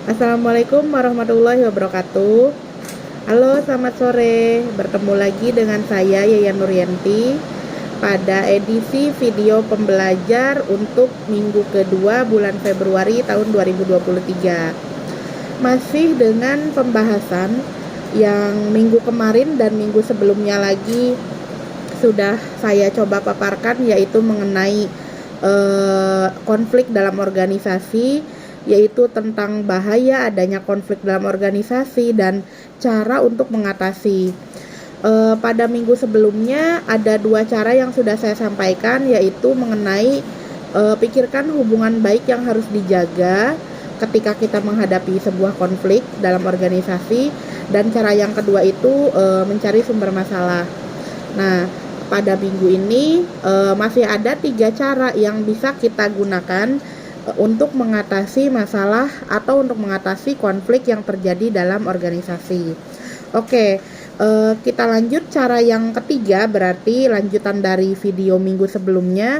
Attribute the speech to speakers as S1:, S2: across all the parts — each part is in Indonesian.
S1: Assalamualaikum warahmatullahi wabarakatuh. Halo, selamat sore. Bertemu lagi dengan saya Yayan Nuryanti pada edisi video pembelajar untuk minggu kedua bulan Februari tahun 2023. Masih dengan pembahasan yang minggu kemarin dan minggu sebelumnya lagi sudah saya coba paparkan, yaitu mengenai konflik dalam organisasi, yaitu tentang bahaya adanya konflik dalam organisasi dan cara untuk mengatasi. Pada minggu sebelumnya ada dua cara yang sudah saya sampaikan, yaitu mengenai pikirkan hubungan baik yang harus dijaga ketika kita menghadapi sebuah konflik dalam organisasi, dan cara yang kedua itu mencari sumber masalah. Nah, pada minggu ini masih ada 3 cara yang bisa kita gunakan untuk mengatasi masalah atau untuk mengatasi konflik yang terjadi dalam organisasi. Oke, kita lanjut cara yang ketiga, berarti lanjutan dari video minggu sebelumnya.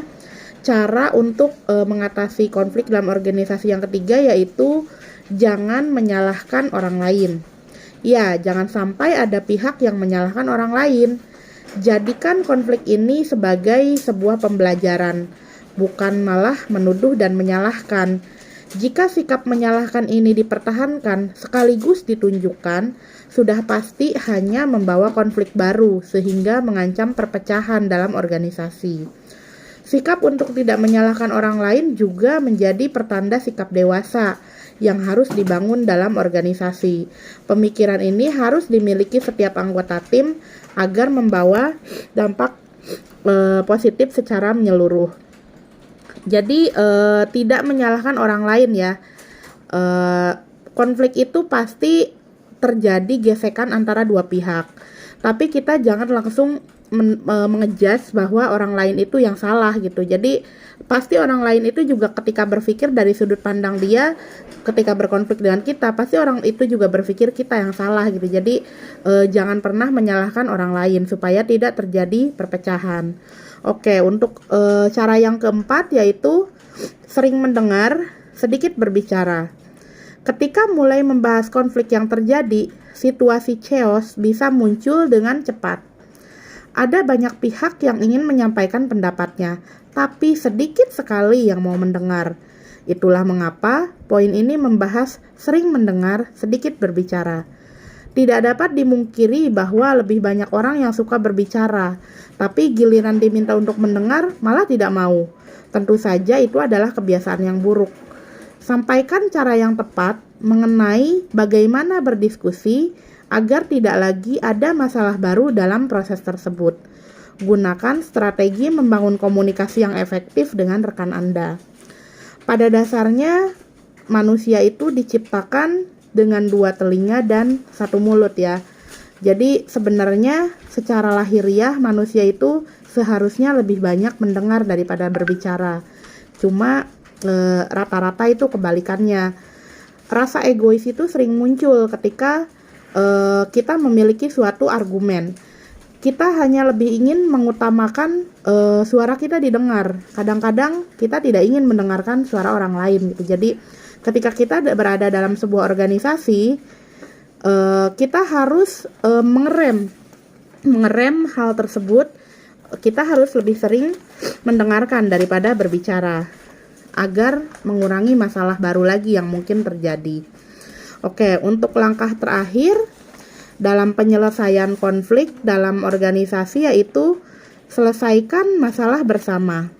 S1: Cara untuk mengatasi konflik dalam organisasi yang ketiga yaitu jangan menyalahkan orang lain. Ya, jangan sampai ada pihak yang menyalahkan orang lain. Jadikan konflik ini sebagai sebuah pembelajaran, bukan malah menuduh dan menyalahkan. Jika sikap menyalahkan ini dipertahankan sekaligus ditunjukkan, sudah pasti hanya membawa konflik baru sehingga mengancam perpecahan dalam organisasi. Sikap untuk tidak menyalahkan orang lain juga menjadi pertanda sikap dewasa yang harus dibangun dalam organisasi. Pemikiran ini harus dimiliki setiap anggota tim agar membawa dampak positif secara menyeluruh. Jadi tidak menyalahkan orang lain ya. Konflik itu pasti terjadi gesekan antara dua pihak. Tapi kita jangan langsung mengejudge bahwa orang lain itu yang salah gitu. Jadi pasti orang lain itu juga ketika berpikir dari sudut pandang dia, ketika berkonflik dengan kita, pasti orang itu juga berpikir kita yang salah gitu. Jadi jangan pernah menyalahkan orang lain supaya tidak terjadi perpecahan. Oke, untuk cara yang keempat yaitu sering mendengar, sedikit berbicara. Ketika mulai membahas konflik yang terjadi, situasi chaos bisa muncul dengan cepat. Ada banyak pihak yang ingin menyampaikan pendapatnya, tapi sedikit sekali yang mau mendengar. Itulah mengapa poin ini membahas sering mendengar, sedikit berbicara. Tidak dapat dimungkiri bahwa lebih banyak orang yang suka berbicara, tapi giliran diminta untuk mendengar malah tidak mau. Tentu saja itu adalah kebiasaan yang buruk. Sampaikan cara yang tepat mengenai bagaimana berdiskusi agar tidak lagi ada masalah baru dalam proses tersebut. Gunakan strategi membangun komunikasi yang efektif dengan rekan Anda. Pada dasarnya, manusia itu diciptakan dengan 2 telinga dan 1 mulut ya. Jadi sebenarnya secara lahiriah manusia itu seharusnya lebih banyak mendengar daripada berbicara. Cuma rata-rata itu kebalikannya. Rasa egois itu sering muncul ketika kita memiliki suatu argumen. Kita hanya lebih ingin mengutamakan suara kita didengar. Kadang-kadang kita tidak ingin mendengarkan suara orang lain gitu. Jadi ketika kita berada dalam sebuah organisasi, kita harus mengerem hal tersebut. Kita harus lebih sering mendengarkan daripada berbicara agar mengurangi masalah baru lagi yang mungkin terjadi. Oke, untuk langkah terakhir dalam penyelesaian konflik dalam organisasi yaitu selesaikan masalah bersama.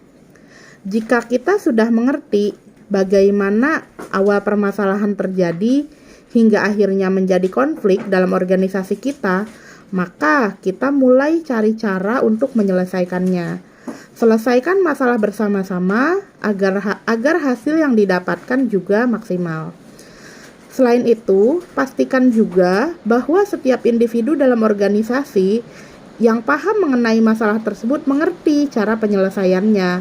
S1: Jika kita sudah mengerti bagaimana awal permasalahan terjadi hingga akhirnya menjadi konflik dalam organisasi kita, maka kita mulai cari cara untuk menyelesaikannya. Selesaikan masalah bersama-sama agar hasil yang didapatkan juga maksimal. Selain itu, pastikan juga bahwa setiap individu dalam organisasi yang paham mengenai masalah tersebut mengerti cara penyelesaiannya.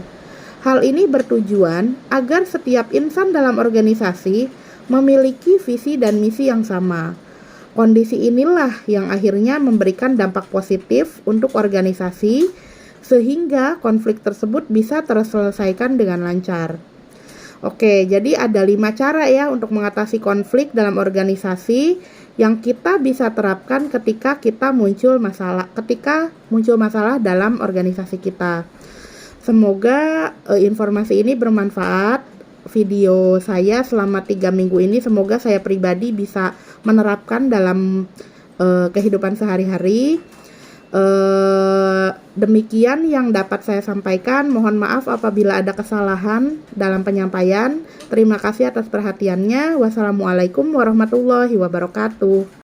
S1: Hal ini bertujuan agar setiap insan dalam organisasi memiliki visi dan misi yang sama. Kondisi inilah yang akhirnya memberikan dampak positif untuk organisasi sehingga konflik tersebut bisa terselesaikan dengan lancar. Oke, jadi ada 5 cara ya untuk mengatasi konflik dalam organisasi yang kita bisa terapkan ketika muncul masalah dalam organisasi kita. Semoga informasi ini bermanfaat. Video saya selama 3 minggu ini semoga saya pribadi bisa menerapkan dalam kehidupan sehari-hari. Demikian yang dapat saya sampaikan. Mohon maaf apabila ada kesalahan dalam penyampaian. Terima kasih atas perhatiannya. Wassalamualaikum warahmatullahi wabarakatuh.